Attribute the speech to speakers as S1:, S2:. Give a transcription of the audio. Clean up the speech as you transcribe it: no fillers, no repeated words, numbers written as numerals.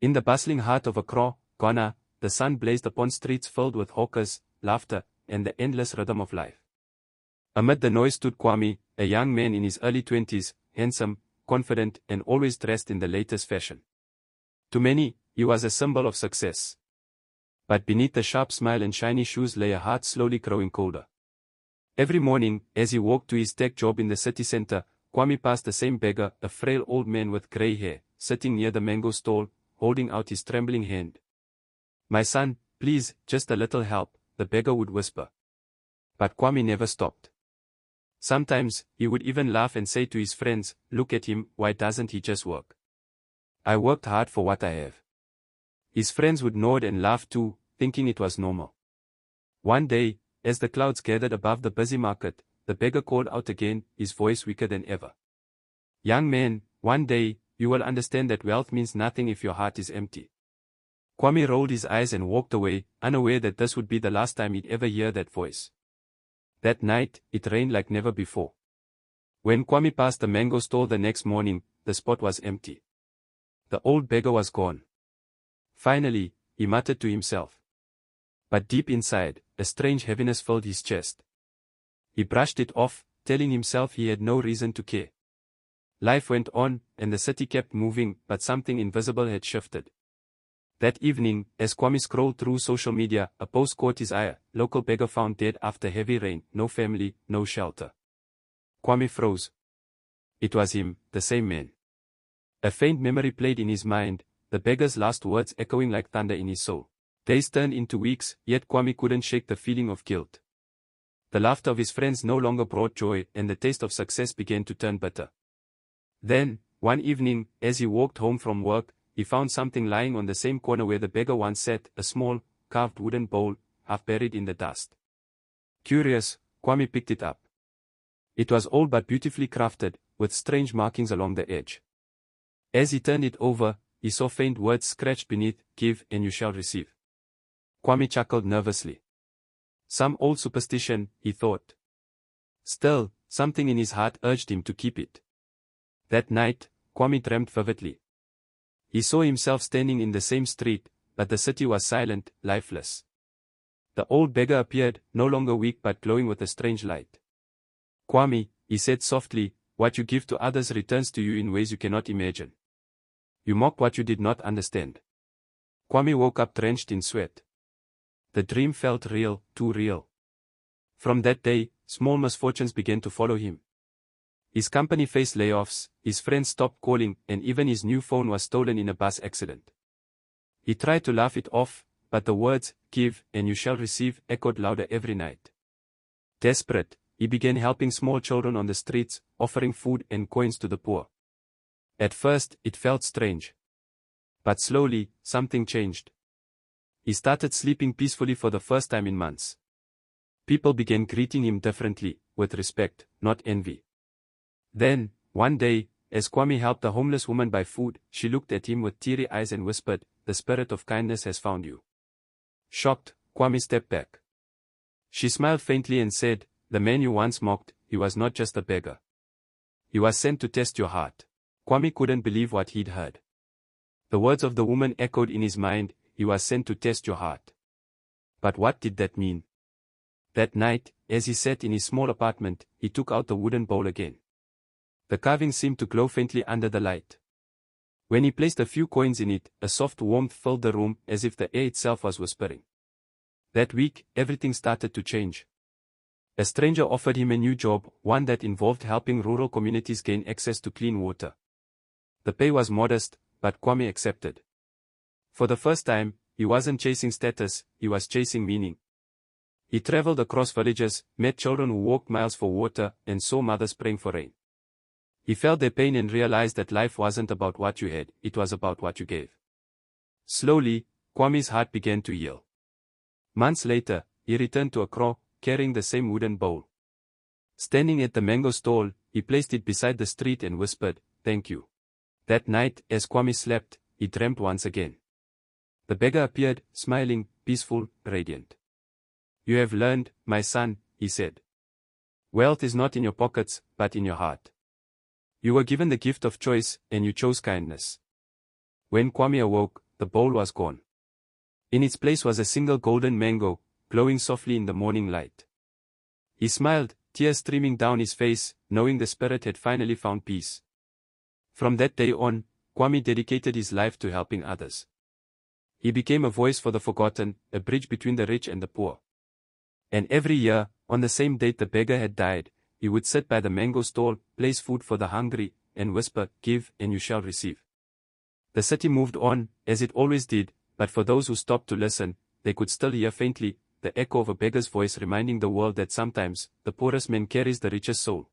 S1: In the bustling heart of Accra, Ghana, the sun blazed upon streets filled with hawkers, laughter, and the endless rhythm of life. Amid the noise stood Kwame, a young man in his early 20s, handsome, confident, and always dressed in the latest fashion. To many, he was a symbol of success. But beneath the sharp smile and shiny shoes lay a heart slowly growing colder. Every morning, as he walked to his tech job in the city center, Kwame passed the same beggar, a frail old man with grey hair, sitting near the mango stall, holding out his trembling hand. "My son, please, just a little help," the beggar would whisper. But Kwame never stopped. Sometimes, he would even laugh and say to his friends, "Look at him, why doesn't he just work? I worked hard for what I have." His friends would nod and laugh too, thinking it was normal. One day, as the clouds gathered above the busy market, the beggar called out again, his voice weaker than ever. "Young man, one day, you will understand that wealth means nothing if your heart is empty." Kwame rolled his eyes and walked away, unaware that this would be the last time he'd ever hear that voice. That night, it rained like never before. When Kwame passed the mango stall the next morning, the spot was empty. The old beggar was gone. Finally, he muttered to himself. But deep inside, a strange heaviness filled his chest. He brushed it off, telling himself he had no reason to care. Life went on, and the city kept moving, but something invisible had shifted. That evening, as Kwame scrolled through social media, a post caught his eye: "Local beggar found dead after heavy rain, no family, no shelter." Kwame froze. It was him, the same man. A faint memory played in his mind, the beggar's last words echoing like thunder in his soul. Days turned into weeks, yet Kwame couldn't shake the feeling of guilt. The laughter of his friends no longer brought joy, and the taste of success began to turn bitter. Then, one evening, as he walked home from work, he found something lying on the same corner where the beggar once sat, a small, carved wooden bowl, half buried in the dust. Curious, Kwame picked it up. It was old but beautifully crafted, with strange markings along the edge. As he turned it over, he saw faint words scratched beneath: "Give, and you shall receive." Kwame chuckled nervously. Some old superstition, he thought. Still, something in his heart urged him to keep it. That night, Kwame dreamt vividly. He saw himself standing in the same street, but the city was silent, lifeless. The old beggar appeared, no longer weak but glowing with a strange light. "Kwame," he said softly, "what you give to others returns to you in ways you cannot imagine. You mock what you did not understand." Kwame woke up drenched in sweat. The dream felt real, too real. From that day, small misfortunes began to follow him. His company faced layoffs, his friends stopped calling, and even his new phone was stolen in a bus accident. He tried to laugh it off, but the words, "Give, and you shall receive," echoed louder every night. Desperate, he began helping small children on the streets, offering food and coins to the poor. At first, it felt strange. But slowly, something changed. He started sleeping peacefully for the first time in months. People began greeting him differently, with respect, not envy. Then, one day, as Kwame helped a homeless woman buy food, she looked at him with teary eyes and whispered, "The spirit of kindness has found you." Shocked, Kwame stepped back. She smiled faintly and said, "The man you once mocked, he was not just a beggar. He was sent to test your heart." Kwame couldn't believe what he'd heard. The words of the woman echoed in his mind: "He was sent to test your heart." But what did that mean? That night, as he sat in his small apartment, he took out the wooden bowl again. The carving seemed to glow faintly under the light. When he placed a few coins in it, a soft warmth filled the room, as if the air itself was whispering. That week, everything started to change. A stranger offered him a new job, one that involved helping rural communities gain access to clean water. The pay was modest, but Kwame accepted. For the first time, he wasn't chasing status, he was chasing meaning. He traveled across villages, met children who walked miles for water, and saw mothers praying for rain. He felt their pain and realized that life wasn't about what you had, it was about what you gave. Slowly, Kwame's heart began to heal. Months later, he returned to Accra, carrying the same wooden bowl. Standing at the mango stall, he placed it beside the street and whispered, "Thank you." That night, as Kwame slept, he dreamt once again. The beggar appeared, smiling, peaceful, radiant. "You have learned, my son," he said. "Wealth is not in your pockets, but in your heart. You were given the gift of choice, and you chose kindness." When Kwame awoke, the bowl was gone. In its place was a single golden mango, glowing softly in the morning light. He smiled, tears streaming down his face, knowing the spirit had finally found peace. From that day on, Kwame dedicated his life to helping others. He became a voice for the forgotten, a bridge between the rich and the poor. And every year, on the same date the beggar had died, he would sit by the mango stall, place food for the hungry, and whisper, "Give, and you shall receive." The city moved on, as it always did, but for those who stopped to listen, they could still hear faintly the echo of a beggar's voice reminding the world that sometimes, the poorest man carries the richest soul.